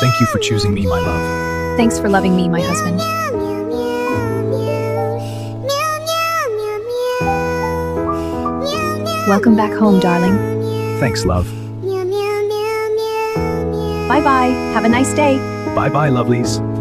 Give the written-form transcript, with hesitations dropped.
Thank you for choosing me, my love. Thanks for loving me, my husband. Welcome back home, darling. Thanks, love. Bye-bye. Have a nice day. Bye-bye, lovelies.